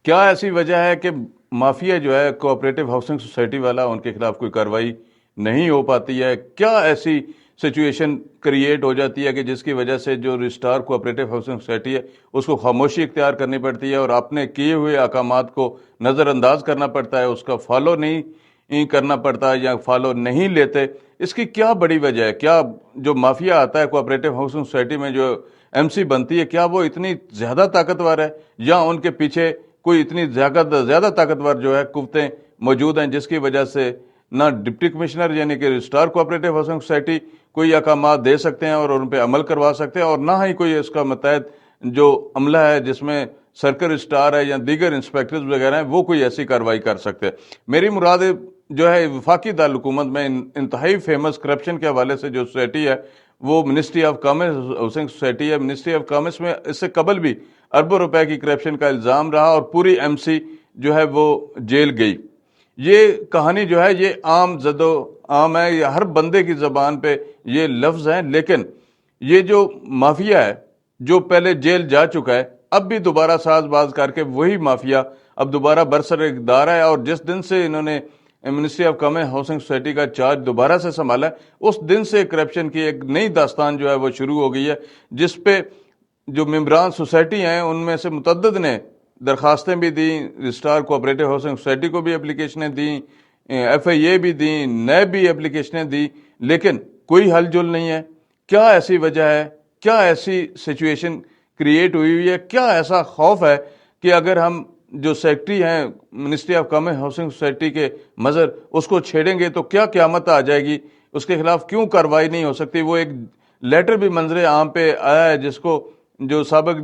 کیا ایسی وجہ ہے کہ مافیا جو ہے کوآپریٹو ہاؤسنگ سوسائٹی والا ان کے خلاف کوئی کارروائی نہیں ہو پاتی ہے؟ کیا ایسی سچویشن کریٹ ہو جاتی ہے کہ جس کی وجہ سے جو رجسٹرار کوآپریٹو ہاؤسنگ سوسائٹی ہے اس کو خاموشی اختیار کرنی پڑتی ہے اور اپنے کیے ہوئے احکامات کو نظر انداز کرنا پڑتا ہے، اس کا فالو نہیں کرنا پڑتا یا فالو نہیں لیتے؟ اس کی کیا بڑی وجہ ہے؟ کیا جو مافیا آتا ہے کوآپریٹو ہاؤسنگ سوسائٹی میں جو ایم سی بنتی ہے، کیا وہ اتنی زیادہ طاقتور ہے یا ان کے پیچھے کوئی اتنی زیادہ طاقتور جو ہے قوتیں موجود ہیں جس کی وجہ سے نہ ڈپٹی کمشنر یعنی کہ رجسٹرار کوآپریٹو ہاؤسنگ سوسائٹی کوئی احکامات دے سکتے ہیں اور ان پہ عمل کروا سکتے ہیں، اور نہ ہی کوئی اس کا متحد جو عملہ ہے جس میں سرکل رجسٹرار ہے یا دیگر انسپیکٹرز وغیرہ ہیں وہ کوئی ایسی کارروائی کر سکتے ہیں؟ میری مراد جو ہے وفاقی دارالحکومت میں انتہائی فیمس کرپشن کے حوالے سے جو سوسائٹی ہے وہ ministry of commerce housing society ہے۔ منسٹری آف کامرس میں اس سے قبل بھی اربوں روپے کی کرپشن کا الزام رہا اور پوری ایم سی جو ہے وہ جیل گئی۔ یہ کہانی جو ہے یہ عام زد و عام ہے، یہ ہر بندے کی زبان پہ یہ لفظ ہیں، لیکن یہ جو مافیا ہے جو پہلے جیل جا چکا ہے اب بھی دوبارہ ساز باز کر کے وہی مافیا اب دوبارہ برسر اقتدار ہے، اور جس دن سے انہوں نے ministry of commerce housing society کا چارج دوبارہ سے سنبھالا ہے اس دن سے کرپشن کی ایک نئی داستان جو ہے وہ شروع ہو گئی ہے، جس پہ جو ممبران سوسائٹی ہیں ان میں سے متعدد نے درخواستیں بھی دیں، رجسٹرار کوآپریٹو ہاؤسنگ سوسائٹی کو بھی اپلیکیشنیں دیں، ایف آئی اے بھی دیں، نیب بھی اپلیکیشنیں دیں، لیکن کوئی حل جل نہیں ہے۔ کیا ایسی وجہ ہے؟ کیا ایسی سچویشن کریٹ ہوئی ہے؟ کیا ایسا خوف ہے کہ اگر ہم جو سیکٹری ہیں ministry of commerce housing society کے مظہر اس کو چھیڑیں گے تو کیا قیامت آ جائے گی؟ اس کے خلاف کیوں کارروائی نہیں ہو سکتی؟ وہ ایک لیٹر بھی منظر عام پہ آیا ہے جس کو جو سابق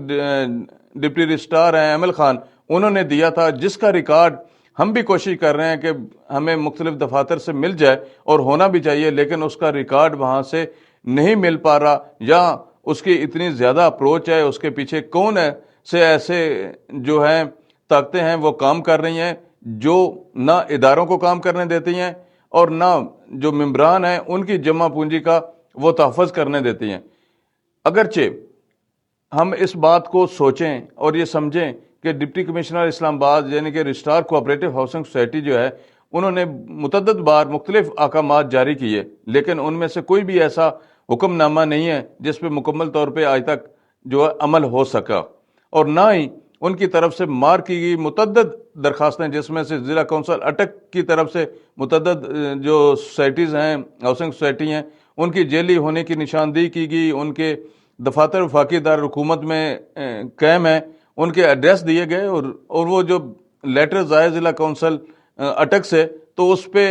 ڈپٹی رجسٹرار ہیں احمد خان انہوں نے دیا تھا، جس کا ریکارڈ ہم بھی کوشش کر رہے ہیں کہ ہمیں مختلف دفاتر سے مل جائے اور ہونا بھی چاہیے، لیکن اس کا ریکارڈ وہاں سے نہیں مل پا رہا، یا اس کی اتنی زیادہ اپروچ ہے، اس کے پیچھے کون ہے سے ایسے جو ہیں طاقتیں ہیں وہ کام کر رہی ہیں جو نہ اداروں کو کام کرنے دیتی ہیں اور نہ جو ممبران ہیں ان کی جمع پونجی کا وہ تحفظ کرنے دیتی ہیں۔ اگرچہ ہم اس بات کو سوچیں اور یہ سمجھیں کہ ڈپٹی کمشنر اسلام آباد یعنی کہ رجسٹرار کوآپریٹو ہاؤسنگ سوسائٹی جو ہے انہوں نے متعدد بار مختلف احکامات جاری کیے، لیکن ان میں سے کوئی بھی ایسا حکم نامہ نہیں ہے جس پہ مکمل طور پہ آج تک جو ہے عمل ہو سکا، اور نہ ہی ان کی طرف سے مار کی گئی متعدد درخواستیں، جس میں سے ضلع کونسل اٹک کی طرف سے متعدد جو سوسائٹیز ہیں ہاؤسنگ سوسائٹی ہیں ان کی جیلی ہونے کی نشاندہی کی گئی، ان کے دفاتر وفاقی دارالحکومت میں قائم ہیں، ان کے ایڈریس دیے گئے، اور وہ جو لیٹرز آئے ضلع کونسل اٹک سے تو اس پہ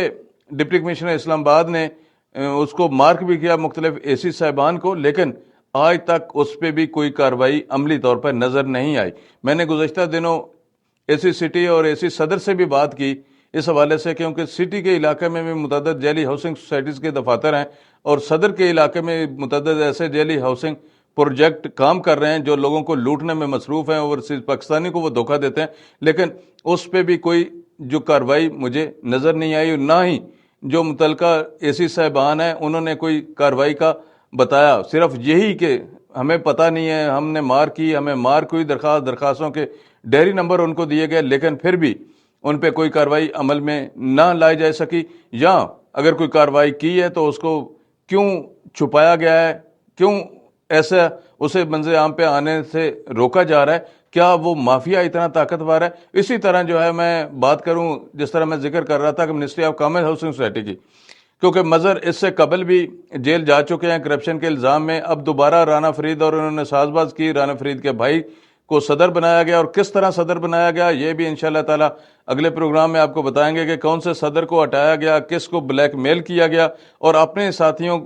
ڈپٹی کمشنر اسلام آباد نے اس کو مارک بھی کیا مختلف اے سی صاحبان کو، لیکن آج تک اس پہ بھی کوئی کارروائی عملی طور پر نظر نہیں آئی۔ میں نے گزشتہ دنوں اے سی سٹی اور اے سی صدر سے بھی بات کی اس حوالے سے، کیونکہ سٹی کے علاقے میں بھی متعدد جیلی ہاؤسنگ سوسائٹیز کے دفاتر ہیں اور صدر کے علاقے میں متعدد ایسے جیلی ہاؤسنگ پروجیکٹ کام کر رہے ہیں جو لوگوں کو لوٹنے میں مصروف ہیں، اوورسیز پاکستانی کو وہ دھوکہ دیتے ہیں، لیکن اس پہ بھی کوئی جو کارروائی مجھے نظر نہیں آئی، نہ ہی جو متعلقہ اے سی صاحبان ہیں انہوں نے کوئی کارروائی کا بتایا، صرف یہی کہ ہمیں پتہ نہیں ہے، ہم نے مار کی، ہمیں مار کوئی درخواستوں کے ڈائری نمبر ان کو دیے گئے، لیکن پھر بھی ان پہ کوئی کارروائی عمل میں نہ لائی جا سکی، یا اگر کوئی کارروائی کی ہے تو اس کو کیوں چھپایا گیا ہے، کیوں ایسا اسے منظر عام پہ آنے سے روکا جا رہا ہے؟ کیا وہ مافیا اتنا طاقتور ہے؟ اسی طرح جو ہے میں بات کروں جس طرح میں ذکر کر رہا تھا کہ ministry of commerce housing society کی، کیونکہ مظہر اس سے قبل بھی جیل جا چکے ہیں کرپشن کے الزام میں، اب دوبارہ رانا فرید اور انہوں نے ساز باز کی، رانا فرید کے بھائی کو صدر بنایا گیا، اور کس طرح صدر بنایا گیا یہ بھی انشاءاللہ تعالی اگلے پروگرام میں آپ کو بتائیں گے کہ کون سے صدر کو ہٹایا گیا، کس کو بلیک میل کیا گیا، اور اپنے ساتھیوں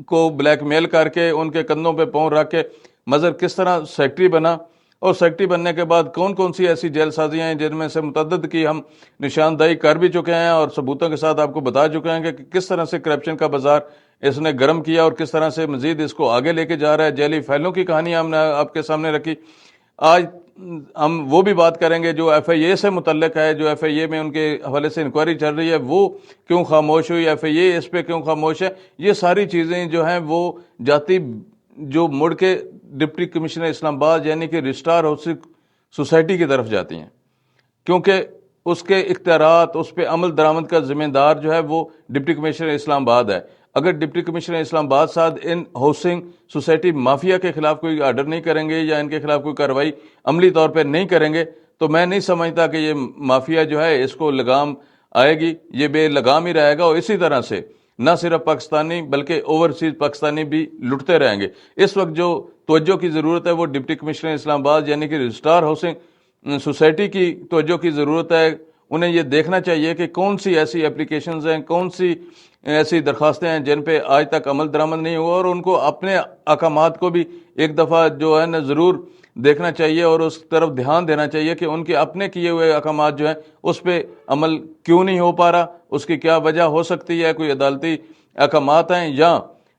کو بلیک میل کر کے ان کے کندھوں پہ پاؤں رکھ کے مظہر کس طرح سیکٹری بنا، اور سیکٹری بننے کے بعد کون کون سی ایسی جیل سازیاں ہیں جن میں سے متعدد کی ہم نشاندہی کر بھی چکے ہیں اور ثبوتوں کے ساتھ آپ کو بتا چکے ہیں کہ کس طرح سے کرپشن کا بازار اس نے گرم کیا اور کس طرح سے مزید اس کو آگے لے کے جا رہا ہے۔ جیلی فائلوں کی کہانی ہم نے آپ کے سامنے رکھی۔ آج ہم وہ بھی بات کریں گے جو ایف آئی اے سے متعلق ہے، جو ایف آئی اے میں ان کے حوالے سے انکوائری چل رہی ہے وہ کیوں خاموش ہوئی، ایف آئی اے اس پہ کیوں خاموش ہے۔ یہ ساری چیزیں جو ہیں وہ جاتی جو مڑ کے ڈپٹی کمشنر اسلام آباد یعنی کہ رجسٹرار ہاؤسنگ سوسائٹی کی طرف جاتی ہیں۔ کیونکہ اس کے اختیارات، اس پہ عمل درآمد کا ذمہ دار جو ہے وہ ڈپٹی کمشنر اسلام آباد ہے۔ اگر ڈپٹی کمشنر اسلام آباد صاحب ان ہاؤسنگ سوسائٹی مافیا کے خلاف کوئی آرڈر نہیں کریں گے یا ان کے خلاف کوئی کارروائی عملی طور پہ نہیں کریں گے تو میں نہیں سمجھتا کہ یہ مافیا جو ہے اس کو لگام آئے گی، یہ بے لگام ہی رہے گا، اور اسی طرح سے نہ صرف پاکستانی بلکہ اوورسیز پاکستانی بھی لٹتے رہیں گے۔ اس وقت جو توجہ کی ضرورت ہے وہ ڈپٹی کمشنر اسلام آباد یعنی کہ رجسٹرار ہاؤسنگ سوسائٹی کی توجہ کی ضرورت ہے۔ انہیں یہ دیکھنا چاہیے کہ کون سی ایسی اپلیکیشنز ہیں، کون سی ایسی درخواستیں ہیں جن پہ آج تک عمل درآمد نہیں ہوا، اور ان کو اپنے احکامات کو بھی ایک دفعہ جو ہے نا ضرور دیکھنا چاہیے اور اس طرف دھیان دینا چاہیے کہ ان کے اپنے کیے ہوئے احکامات جو ہیں اس پہ عمل کیوں نہیں ہو پا رہا، اس کی کیا وجہ ہو سکتی ہے، کوئی عدالتی احکامات ہیں یا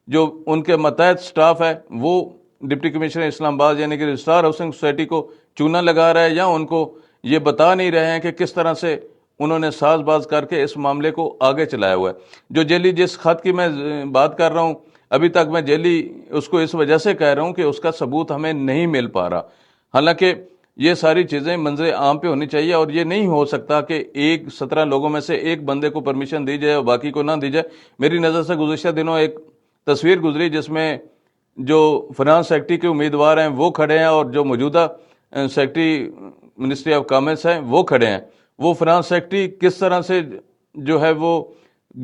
جو ان کے ماتحت سٹاف ہے وہ ڈپٹی کمشنر اسلام آباد یعنی کہ رجسٹرار ہاؤسنگ سوسائٹی کو چونا لگا رہا ہے، یا ان کو یہ بتا نہیں رہے ہیں کہ کس طرح سے انہوں نے ساز باز کر کے اس معاملے کو آگے چلایا ہوا ہے۔ جو جیلی جس خط کی میں بات کر رہا ہوں، ابھی تک میں جیلی اس کو اس وجہ سے کہہ رہا ہوں کہ اس کا ثبوت ہمیں نہیں مل پا رہا، حالانکہ یہ ساری چیزیں منظر عام پہ ہونی چاہیے، اور یہ نہیں ہو سکتا کہ 17 لوگوں میں سے ایک بندے کو پرمیشن دی جائے اور باقی کو نہ دی جائے۔ میری نظر سے گزشتہ دنوں ایک تصویر گزری جس میں جو فنانس سیکرٹری کے امیدوار ہیں وہ کھڑے ہیں اور جو موجودہ سیکرٹری منسٹری آف کامرس ہیں وہ کھڑے ہیں۔ وہ فنانس سیکرٹری کس طرح سے جو ہے وہ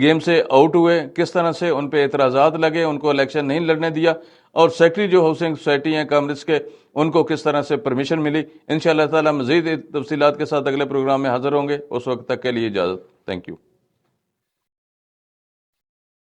گیم سے آؤٹ ہوئے، کس طرح سے ان پہ اعتراضات لگے، ان کو الیکشن نہیں لڑنے دیا، اور سیکرٹری جو ہاؤسنگ سوسائٹی ہیں کامرس کے ان کو کس طرح سے پرمیشن ملی۔ انشاءاللہ تعالی مزید تفصیلات کے ساتھ اگلے پروگرام میں حاضر ہوں گے، اس وقت تک کے لیے اجازت، تھینک یو۔